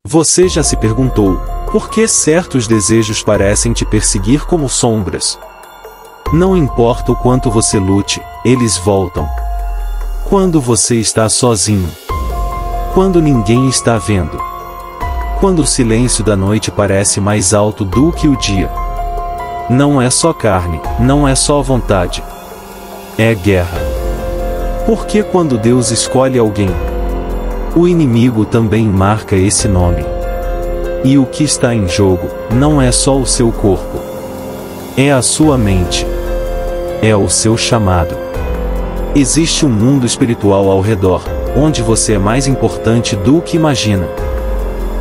Você já se perguntou, por que certos desejos parecem te perseguir como sombras? Não importa o quanto você lute, eles voltam. Quando você está sozinho. Quando ninguém está vendo. Quando o silêncio da noite parece mais alto do que o dia. Não é só carne, não é só vontade. É guerra. Porque quando Deus escolhe alguém, o inimigo também marca esse nome. E o que está em jogo, não é só o seu corpo. É a sua mente. É o seu chamado. Existe um mundo espiritual ao redor, onde você é mais importante do que imagina.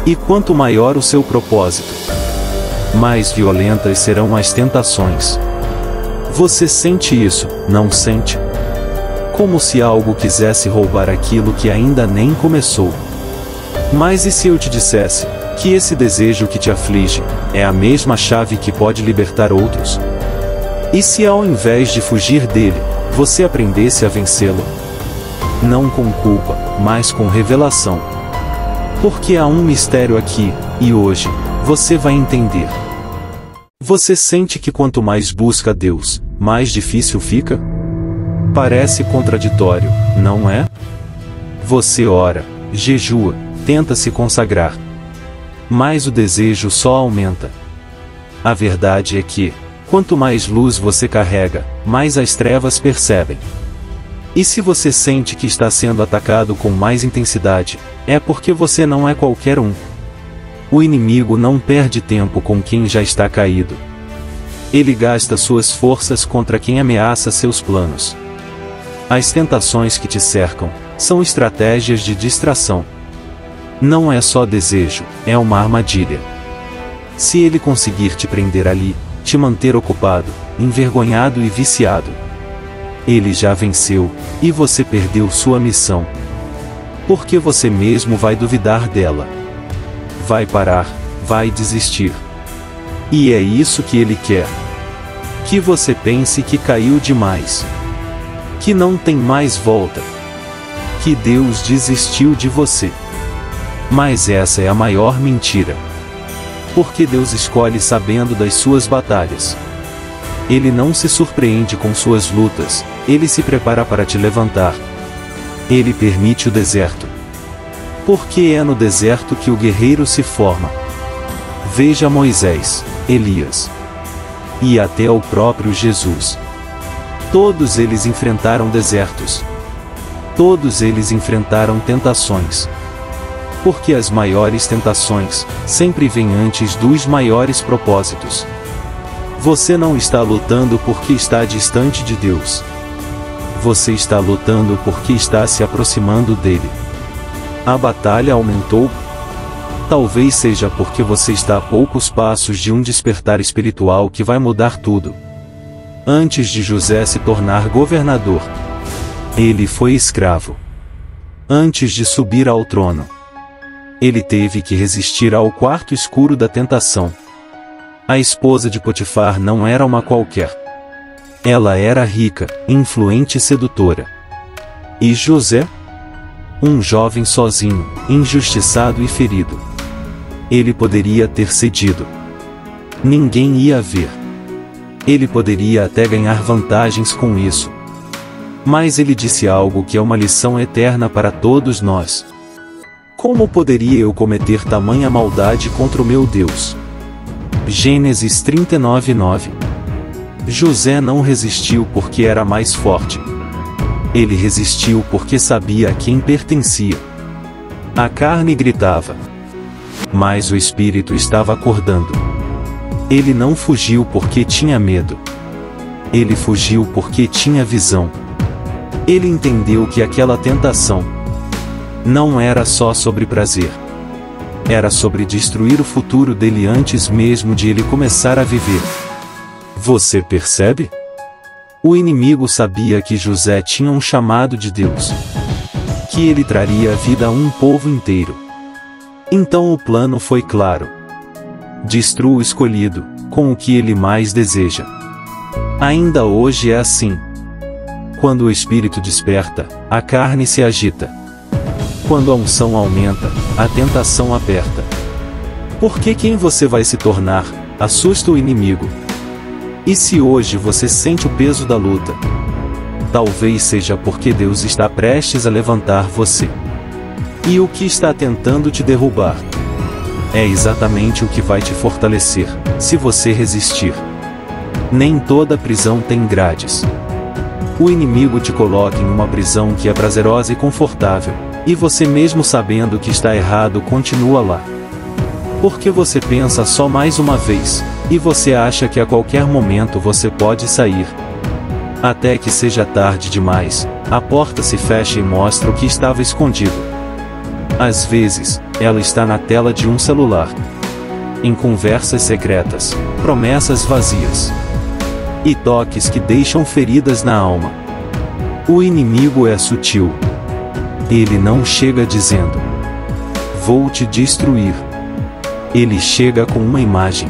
E quanto maior o seu propósito, mais violentas serão as tentações. Você sente isso, não sente? Como se algo quisesse roubar aquilo que ainda nem começou. Mas e se eu te dissesse que esse desejo que te aflige é a mesma chave que pode libertar outros? E se ao invés de fugir dele, você aprendesse a vencê-lo? Não com culpa, mas com revelação. Porque há um mistério aqui, e hoje, você vai entender. Você sente que quanto mais busca Deus, mais difícil fica? Parece contraditório, não é? Você ora, jejua, tenta se consagrar. Mas o desejo só aumenta. A verdade é que, quanto mais luz você carrega, mais as trevas percebem. E se você sente que está sendo atacado com mais intensidade, é porque você não é qualquer um. O inimigo não perde tempo com quem já está caído. Ele gasta suas forças contra quem ameaça seus planos. As tentações que te cercam são estratégias de distração. Não é só desejo, é uma armadilha. Se ele conseguir te prender ali, te manter ocupado, envergonhado e viciado, ele já venceu, e você perdeu sua missão. Porque você mesmo vai duvidar dela. Vai parar, vai desistir. E é isso que ele quer. Que você pense que caiu demais. Que não tem mais volta. Que Deus desistiu de você. Mas essa é a maior mentira. Porque Deus escolhe sabendo das suas batalhas. Ele não se surpreende com suas lutas, ele se prepara para te levantar. Ele permite o deserto. Porque é no deserto que o guerreiro se forma. Veja Moisés, Elias. E até o próprio Jesus. Todos eles enfrentaram desertos. Todos eles enfrentaram tentações. Porque as maiores tentações sempre vêm antes dos maiores propósitos. Você não está lutando porque está distante de Deus. Você está lutando porque está se aproximando dele. A batalha aumentou? Talvez seja porque você está a poucos passos de um despertar espiritual que vai mudar tudo. Antes de José se tornar governador, ele foi escravo. Antes de subir ao trono, ele teve que resistir ao quarto escuro da tentação. A esposa de Potifar não era uma qualquer. Ela era rica, influente e sedutora. E José? Um jovem sozinho, injustiçado e ferido. Ele poderia ter cedido. Ninguém ia ver. Ele poderia até ganhar vantagens com isso. Mas ele disse algo que é uma lição eterna para todos nós. Como poderia eu cometer tamanha maldade contra o meu Deus? Gênesis 39:9. José não resistiu porque era mais forte. Ele resistiu porque sabia a quem pertencia. A carne gritava, mas o espírito estava acordando. Ele não fugiu porque tinha medo. Ele fugiu porque tinha visão. Ele entendeu que aquela tentação não era só sobre prazer. Era sobre destruir o futuro dele antes mesmo de ele começar a viver. Você percebe? O inimigo sabia que José tinha um chamado de Deus. Que ele traria a vida a um povo inteiro. Então o plano foi claro. Destrua o escolhido, com o que ele mais deseja. Ainda hoje é assim. Quando o espírito desperta, a carne se agita. Quando a unção aumenta, a tentação aperta. Porque quem você vai se tornar, assusta o inimigo. E se hoje você sente o peso da luta? Talvez seja porque Deus está prestes a levantar você. E o que está tentando te derrubar? É exatamente o que vai te fortalecer, se você resistir. Nem toda prisão tem grades. O inimigo te coloca em uma prisão que é prazerosa e confortável, e você mesmo sabendo que está errado continua lá. Porque você pensa só mais uma vez, e você acha que a qualquer momento você pode sair. Até que seja tarde demais, a porta se fecha e mostra o que estava escondido. Às vezes, ela está na tela de um celular. Em conversas secretas, promessas vazias. E toques que deixam feridas na alma. O inimigo é sutil. Ele não chega dizendo: vou te destruir. Ele chega com uma imagem,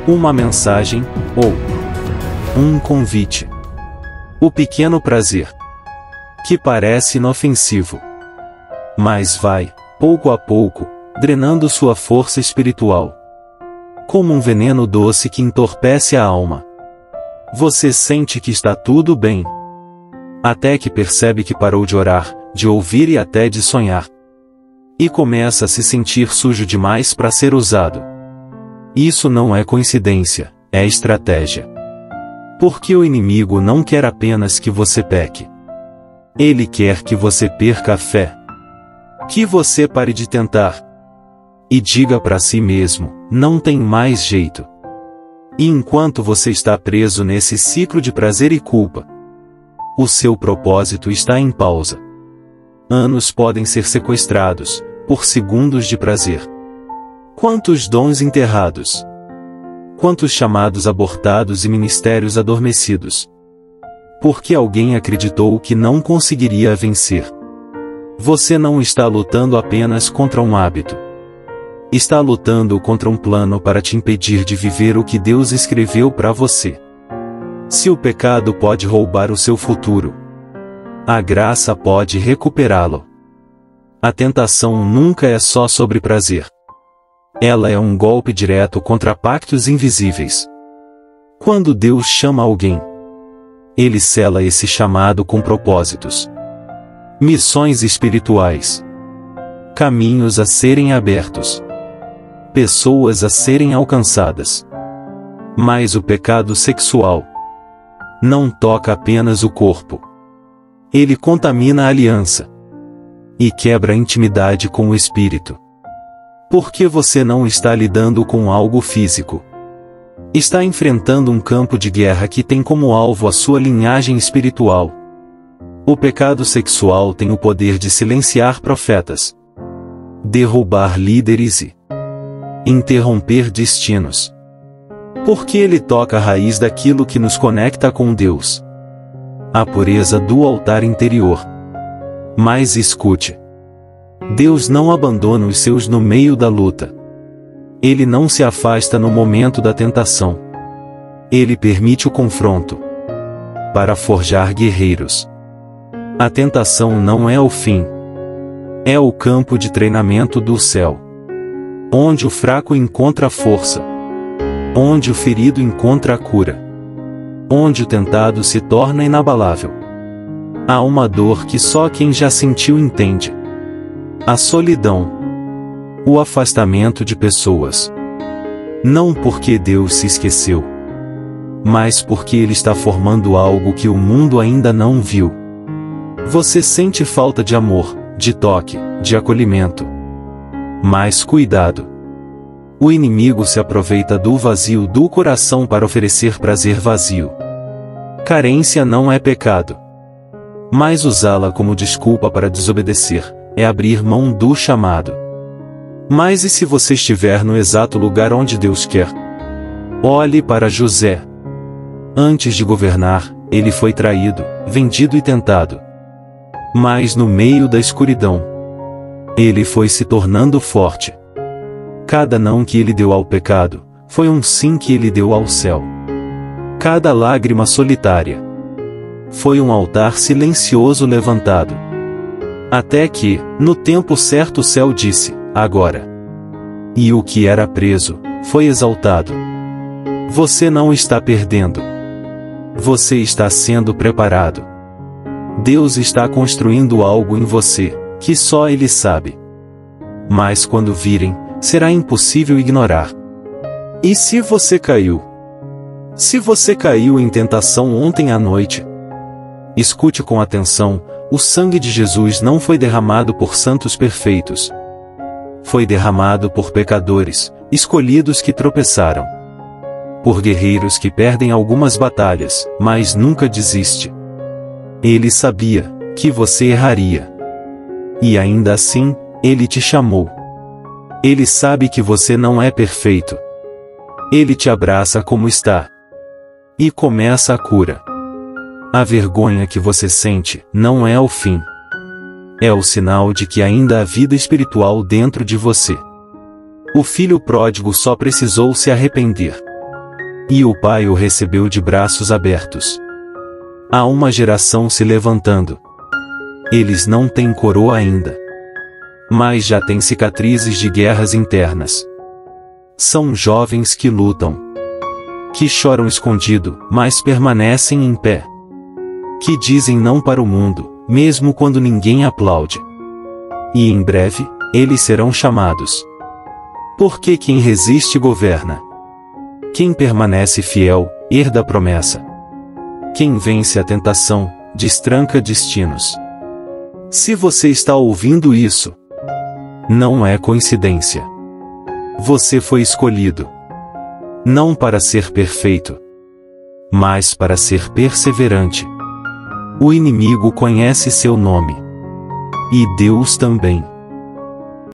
uma mensagem, ou um convite. O pequeno prazer, que parece inofensivo, mas vai, pouco a pouco, drenando sua força espiritual. Como um veneno doce que entorpece a alma. Você sente que está tudo bem. Até que percebe que parou de orar, de ouvir e até de sonhar. E começa a se sentir sujo demais para ser usado. Isso não é coincidência, é estratégia. Porque o inimigo não quer apenas que você peque. Ele quer que você perca a fé. Que você pare de tentar. E diga para si mesmo: não tem mais jeito. E enquanto você está preso nesse ciclo de prazer e culpa, o seu propósito está em pausa. Anos podem ser sequestrados por segundos de prazer. Quantos dons enterrados? Quantos chamados abortados e ministérios adormecidos? Porque alguém acreditou que não conseguiria vencer. Você não está lutando apenas contra um hábito. Está lutando contra um plano para te impedir de viver o que Deus escreveu para você. Se o pecado pode roubar o seu futuro, a graça pode recuperá-lo. A tentação nunca é só sobre prazer. Ela é um golpe direto contra pactos invisíveis. Quando Deus chama alguém, Ele sela esse chamado com propósitos. Missões espirituais. Caminhos a serem abertos. Pessoas a serem alcançadas. Mas o pecado sexual não toca apenas o corpo. Ele contamina a aliança. E quebra a intimidade com o espírito. Porque você não está lidando com algo físico. Está enfrentando um campo de guerra que tem como alvo a sua linhagem espiritual. O pecado sexual tem o poder de silenciar profetas, derrubar líderes e interromper destinos. Porque ele toca a raiz daquilo que nos conecta com Deus. A pureza do altar interior. Mas escute. Deus não abandona os seus no meio da luta. Ele não se afasta no momento da tentação. Ele permite o confronto para forjar guerreiros. A tentação não é o fim. É o campo de treinamento do céu. Onde o fraco encontra força. Onde o ferido encontra a cura. Onde o tentado se torna inabalável. Há uma dor que só quem já sentiu entende. A solidão. O afastamento de pessoas. Não porque Deus se esqueceu, mas porque Ele está formando algo que o mundo ainda não viu. Você sente falta de amor, de toque, de acolhimento. Mas cuidado. O inimigo se aproveita do vazio do coração para oferecer prazer vazio. Carência não é pecado. Mas usá-la como desculpa para desobedecer é abrir mão do chamado. Mas e se você estiver no exato lugar onde Deus quer? Olhe para José. Antes de governar, ele foi traído, vendido e tentado. Mas no meio da escuridão, ele foi se tornando forte. Cada não que ele deu ao pecado, foi um sim que ele deu ao céu. Cada lágrima solitária foi um altar silencioso levantado. Até que, no tempo certo o céu disse, agora. E o que era preso, foi exaltado. Você não está perdendo. Você está sendo preparado. Deus está construindo algo em você, que só Ele sabe. Mas quando virem, será impossível ignorar. E se você caiu? Se você caiu em tentação ontem à noite, escute com atenção, o sangue de Jesus não foi derramado por santos perfeitos. Foi derramado por pecadores, escolhidos que tropeçaram. Por guerreiros que perdem algumas batalhas, mas nunca desiste. Ele sabia que você erraria. E ainda assim, Ele te chamou. Ele sabe que você não é perfeito. Ele te abraça como está. E começa a cura. A vergonha que você sente não é o fim. É o sinal de que ainda há vida espiritual dentro de você. O filho pródigo só precisou se arrepender. E o pai o recebeu de braços abertos. Há uma geração se levantando. Eles não têm coroa ainda. Mas já têm cicatrizes de guerras internas. São jovens que lutam. Que choram escondido, mas permanecem em pé. Que dizem não para o mundo, mesmo quando ninguém aplaude. E em breve, eles serão chamados. Porque quem resiste governa. Quem permanece fiel, herda a promessa. Quem vence a tentação, destranca destinos. Se você está ouvindo isso, não é coincidência. Você foi escolhido. Não para ser perfeito, mas para ser perseverante. O inimigo conhece seu nome. E Deus também.